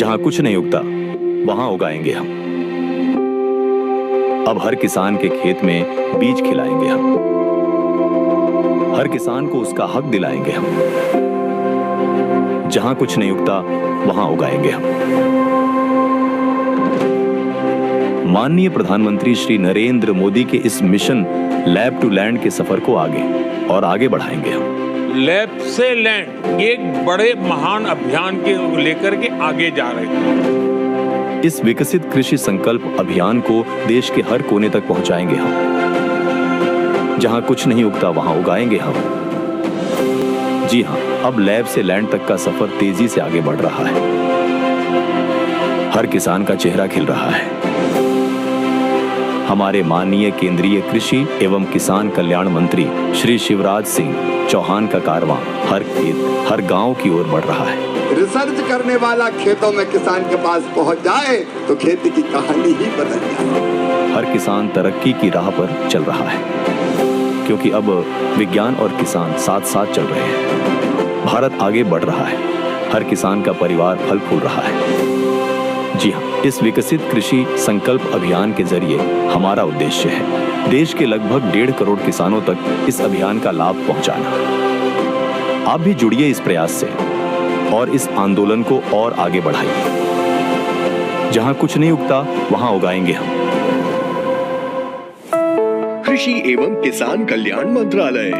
जहां कुछ नहीं उगता वहां उगाएंगे हम। अब हर किसान के खेत में बीज खिलाएंगे हम। हर किसान को उसका हक दिलाएंगे हम। जहां कुछ नहीं उगता वहां उगाएंगे हम। माननीय प्रधानमंत्री श्री नरेंद्र मोदी के इस मिशन लैब टू लैंड के सफर को आगे बढ़ाएंगे हम। लैब से लैंड एक बड़े महान अभियान के लेकर के आगे जा रहे हैं। इस विकसित कृषि संकल्प अभियान को देश के हर कोने तक पहुंचाएंगे हम। जहां कुछ नहीं उगता वहां उगाएंगे हम। जी हां, अब लैब से लैंड तक का सफर तेजी से आगे बढ़ रहा है। हर किसान का चेहरा खिल रहा है। हमारे माननीय केंद्रीय कृषि एवं किसान कल्याण मंत्री श्री शिवराज सिंह चौहान का कारवां हर खेत, हर गांव की ओर बढ़ रहा है। रिसर्च करने वाला खेतों में किसान के पास पहुंच जाए तो खेती की कहानी ही बदल जाए। हर किसान तरक्की की राह पर चल रहा है, क्योंकि अब विज्ञान और किसान साथ साथ चल रहे हैं। भारत आगे बढ़ रहा है। हर किसान का परिवार फल फूल रहा है। जी हाँ, इस विकसित कृषि संकल्प अभियान के जरिए हमारा उद्देश्य है देश के लगभग 1.5 करोड़ किसानों तक इस अभियान का लाभ पहुंचाना। आप भी जुड़िए इस प्रयास से और इस आंदोलन को और आगे बढ़ाइए। जहां कुछ नहीं उगता वहां उगाएंगे हम। कृषि एवं किसान कल्याण मंत्रालय।